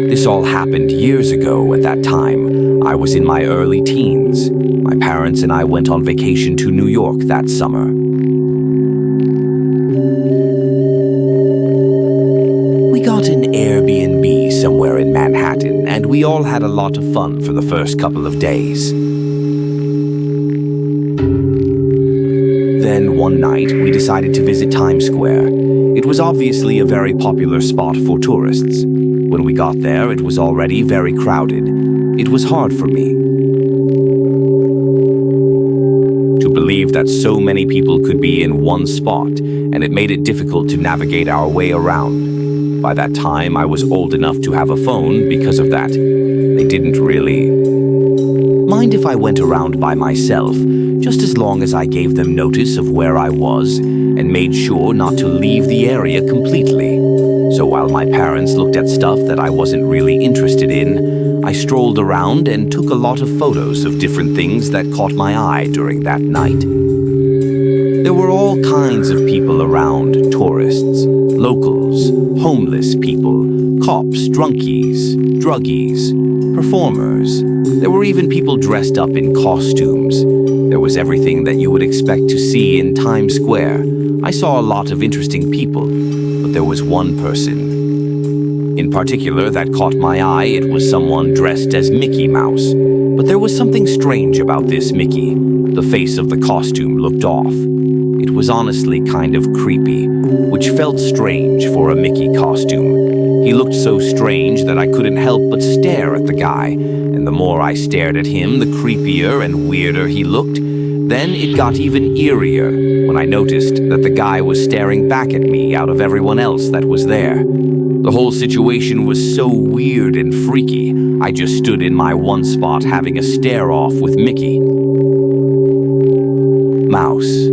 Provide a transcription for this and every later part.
This all happened years ago. At that time, I was in my early teens. My parents and I went on vacation to New York that summer. We got an Airbnb somewhere in Manhattan, and we all had a lot of fun for the first couple of days. Then one night, we decided to visit Times Square. It was obviously a very popular spot for tourists. When we got there, it was already very crowded. It was hard for me to believe that so many people could be in one spot, and it made it difficult to navigate our way around. By that time, I was old enough to have a phone because of that. They didn't really mind if I went around by myself, just as long as I gave them notice of where I was and made sure not to leave the area completely. So while my parents looked at stuff that I wasn't really interested in, I strolled around and took a lot of photos of different things that caught my eye during that night. There were all kinds of people around: tourists, locals, homeless people, cops, drunkies, druggies, performers. There were even people dressed up in costumes. There was everything that you would expect to see in Times Square. I saw a lot of interesting people, but there was one person in particular that caught my eye. It was someone dressed as Mickey Mouse. But there was something strange about this Mickey. The face of the costume looked off. It was honestly kind of creepy, which felt strange for a Mickey costume. He looked so strange that I couldn't help but stare at the guy, and the more I stared at him, the creepier and weirder he looked. Then it got even eerier when I noticed that the guy was staring back at me out of everyone else that was there. The whole situation was so weird and freaky. I just stood in my one spot having a stare-off with Mickey Mouse.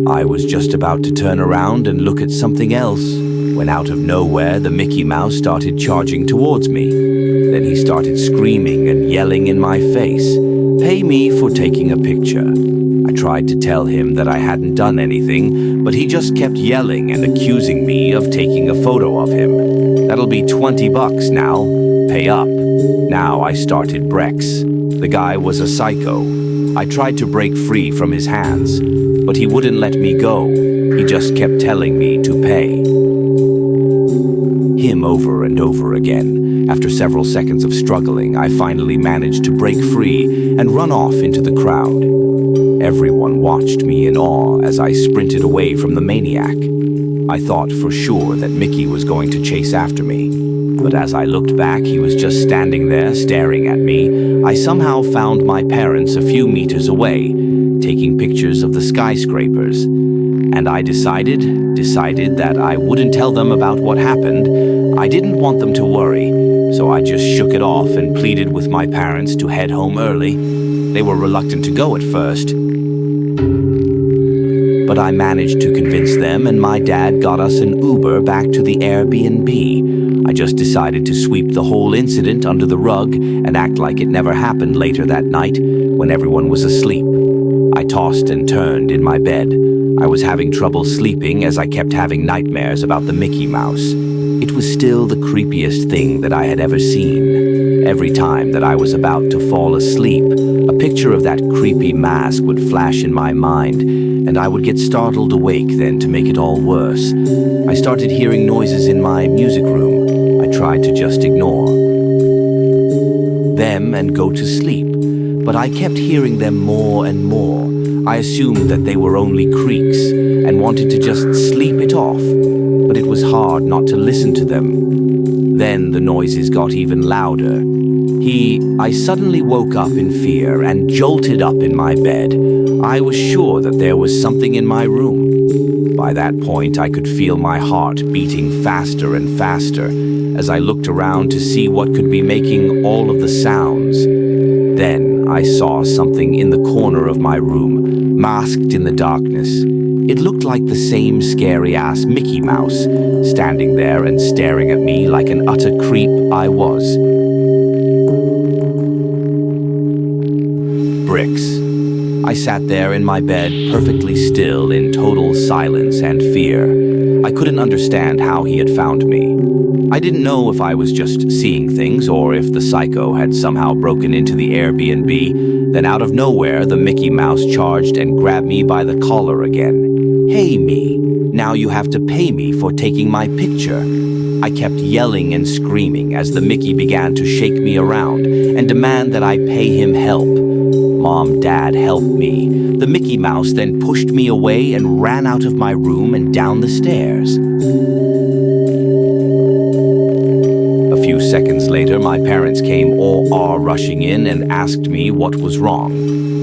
I was just about to turn around and look at something else when out of nowhere the Mickey Mouse started charging towards me. Then he started screaming and yelling in my face, "Pay me for taking a picture." I tried to tell him that I hadn't done anything, but he just kept yelling and accusing me of taking a photo of him. "That'll be $20 now. Pay up." Now I started Brex. The guy was a psycho. I tried to break free from his hands, but he wouldn't let me go. He just kept telling me to pay him over and over again. After several seconds of struggling, I finally managed to break free and run off into the crowd. Everyone watched me in awe as I sprinted away from the maniac. I thought for sure that Mickey was going to chase after me, but as I looked back, he was just standing there staring at me. I somehow found my parents a few meters away, taking pictures of the skyscrapers, and I decided that I wouldn't tell them about what happened. I didn't want them to worry, so I just shook it off and pleaded with my parents to head home early. They were reluctant to go at first, but I managed to convince them, and my dad got us an Uber back to the Airbnb. I just decided to sweep the whole incident under the rug and act like it never happened later that night when everyone was asleep. I tossed and turned in my bed. I was having trouble sleeping as I kept having nightmares about the Mickey Mouse. It was still the creepiest thing that I had ever seen. Every time that I was about to fall asleep, a picture of that creepy mask would flash in my mind, and I would get startled awake then to make it all worse. I started hearing noises in my music room. I tried to just ignore them and go to sleep, but I kept hearing them more and more. I assumed that they were only creaks and wanted to just sleep it off, but it was hard not to listen to them. Then the noises got even louder. I suddenly woke up in fear and jolted up in my bed. I was sure that there was something in my room. By that point, I could feel my heart beating faster and faster as I looked around to see what could be making all of the sounds. Then I saw something in the corner of my room, masked in the darkness. It looked like the same scary-ass Mickey Mouse, standing there and staring at me like an utter creep I was. Bricks. I sat there in my bed, perfectly still, in total silence and fear. I couldn't understand how he had found me. I didn't know if I was just seeing things or if the psycho had somehow broken into the Airbnb. Then out of nowhere, the Mickey Mouse charged and grabbed me by the collar again. "Hey, me, now you have to pay me for taking my picture." I kept yelling and screaming as the Mickey began to shake me around and demand that I pay him help. "Mom, Dad, help me." The Mickey Mouse then pushed me away and ran out of my room and down the stairs. A few seconds later, my parents came all rushing in and asked me what was wrong.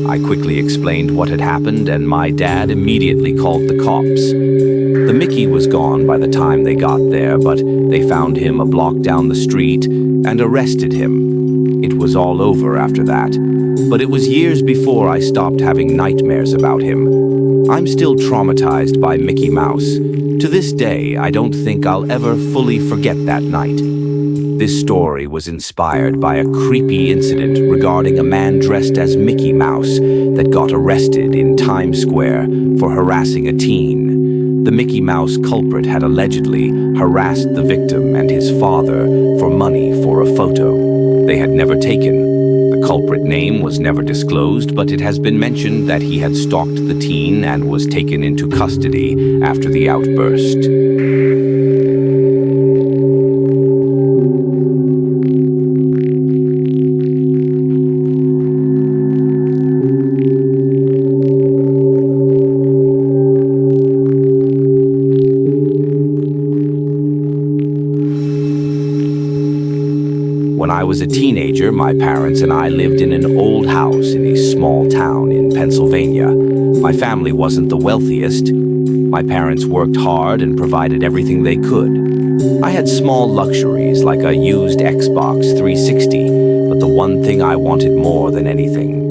I quickly explained what had happened, and my dad immediately called the cops. The Mickey was gone by the time they got there, but they found him a block down the street and arrested him. It was all over after that, but it was years before I stopped having nightmares about him. I'm still traumatized by Mickey Mouse. To this day, I don't think I'll ever fully forget that night. This story was inspired by a creepy incident regarding a man dressed as Mickey Mouse that got arrested in Times Square for harassing a teen. The Mickey Mouse culprit had allegedly harassed the victim and his father for money for a photo they had never taken. The culprit name was never disclosed, but it has been mentioned that he had stalked the teen and was taken into custody after the outburst. When I was a teenager, my parents and I lived in an old house in a small town in Pennsylvania. My family wasn't the wealthiest. My parents worked hard and provided everything they could. I had small luxuries like a used Xbox 360, but the one thing I wanted more than anything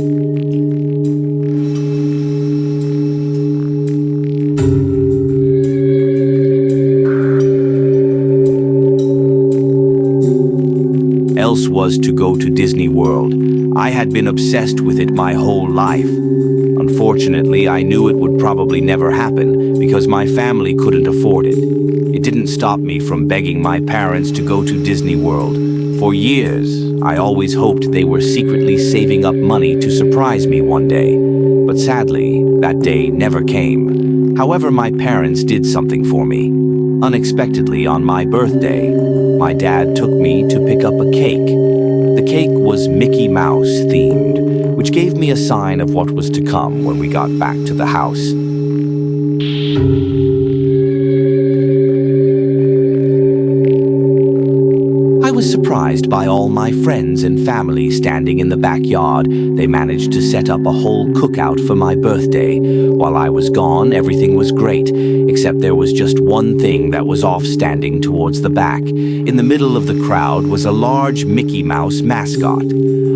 else was to go to Disney World. I had been obsessed with it my whole life. Unfortunately, I knew it would probably never happen because my family couldn't afford it. It didn't stop me from begging my parents to go to Disney World. For years, I always hoped they were secretly saving up money to surprise me one day. But sadly, that day never came. However, my parents did something for me. Unexpectedly, on my birthday, my dad took me to pick up a cake. The cake was Mickey Mouse themed, which gave me a sign of what was to come when we got back to the house. I was surprised by all my friends and family standing in the backyard. They managed to set up a whole cookout for my birthday. While I was gone, everything was great, except there was just one thing that was off standing towards the back. In the middle of the crowd was a large Mickey Mouse mascot.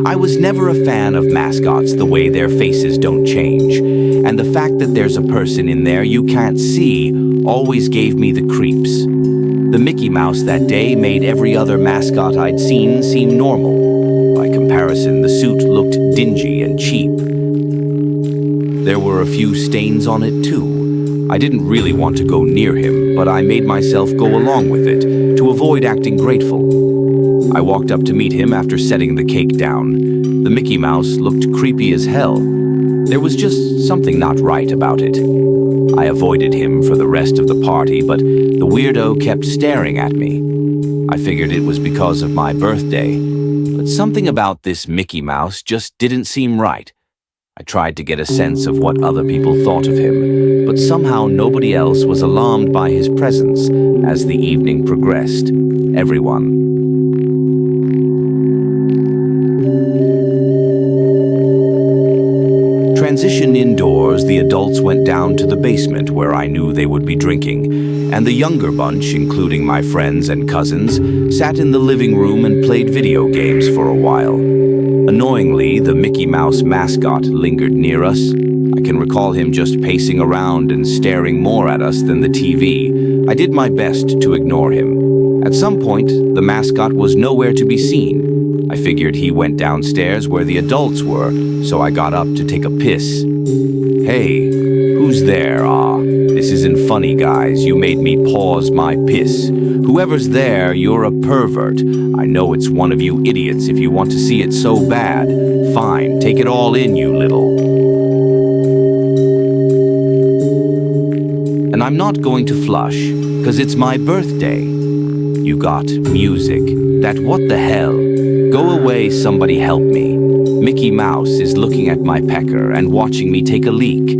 I was never a fan of mascots the way their faces don't change, and the fact that there's a person in there you can't see always gave me the creeps. The Mickey Mouse that day made every other mascot I'd seen seem normal. By comparison, the suit looked dingy and cheap. There were a few stains on it too. I didn't really want to go near him, but I made myself go along with it to avoid acting grateful. I walked up to meet him after setting the cake down. The Mickey Mouse looked creepy as hell. There was just something not right about it. I avoided him for the rest of the party, but the weirdo kept staring at me. I figured it was because of my birthday, but something about this Mickey Mouse just didn't seem right. I tried to get a sense of what other people thought of him, but somehow nobody else was alarmed by his presence as the evening progressed. Everyone. Transition indoors, the adults went down to the basement where I knew they would be drinking, and the younger bunch, including my friends and cousins, sat in the living room and played video games for a while. Annoyingly, the Mickey Mouse mascot lingered near us. I can recall him just pacing around and staring more at us than the TV. I did my best to ignore him. At some point, the mascot was nowhere to be seen. I figured he went downstairs where the adults were, so I got up to take a piss. Hey, who Who's there? This isn't funny, guys. You made me pause my piss. Whoever's there, you're a pervert. I know it's one of you idiots if you want to see it so bad. Fine, take it all in, you little. And I'm not going to flush, 'cause it's my birthday. You got music. That what the hell? Go away, somebody help me. Mickey Mouse is looking at my pecker and watching me take a leak.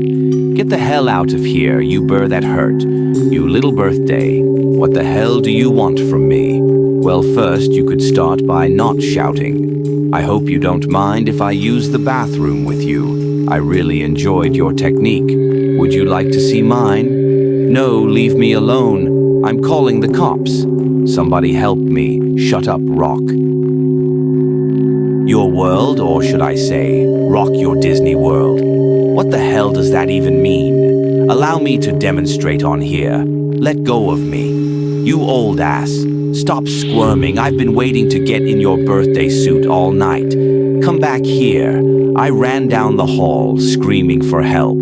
Get the hell out of here, you burr that hurt. You little birthday. What the hell do you want from me? Well, first you could start by not shouting. I hope you don't mind if I use the bathroom with you. I really enjoyed your technique. Would you like to see mine? No, leave me alone. I'm calling the cops. Somebody help me. Shut up, Rock. Your world, or should I say, rock your Disney World. What the hell does that even mean? Allow me to demonstrate on here. Let go of me. You old ass. Stop squirming. I've been waiting to get in your birthday suit all night. Come back here. I ran down the hall, screaming for help.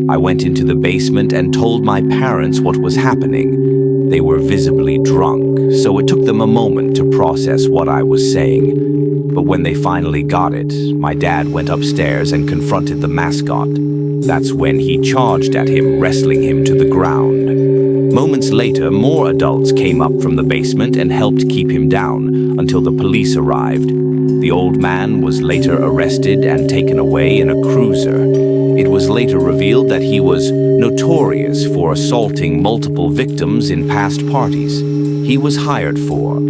I went into the basement and told my parents what was happening. They were visibly drunk, so it took them a moment to process what I was saying. But when they finally got it, my dad went upstairs and confronted the mascot. That's when he charged at him, wrestling him to the ground. Moments later, more adults came up from the basement and helped keep him down until the police arrived. The old man was later arrested and taken away in a cruiser. It was later revealed that he was notorious for assaulting multiple victims in past parties he was hired for.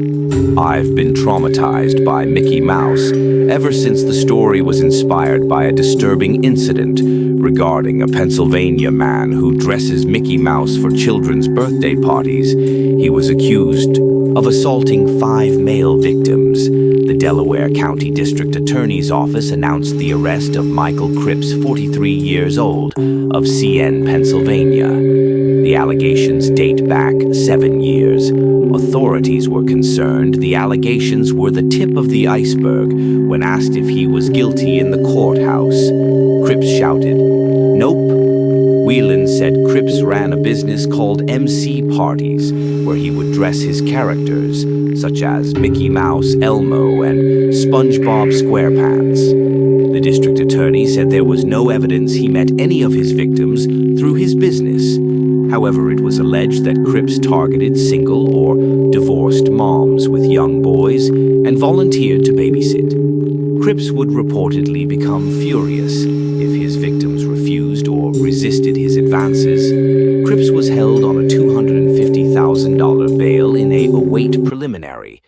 I've been traumatized by Mickey Mouse ever since the story was inspired by a disturbing incident regarding a Pennsylvania man who dresses Mickey Mouse for children's birthday parties. He was accused of assaulting 5 male victims. The Delaware County District Attorney's Office announced the arrest of Michael Cripps, 43 years old, of CN, Pennsylvania. The allegations date back 7 years. Authorities were concerned the allegations were the tip of the iceberg when asked if he was guilty in the courthouse. Cripps shouted, "Nope." Whelan said Cripps ran a business called MC Parties, where he would dress his characters, such as Mickey Mouse, Elmo, and SpongeBob SquarePants. The district attorney said there was no evidence he met any of his victims through his business. However, it was alleged that Cripps targeted single or divorced moms with young boys and volunteered to babysit. Cripps would reportedly become furious if his victims refused or resisted his advances. Cripps was held on a $250,000 bail in a await preliminary.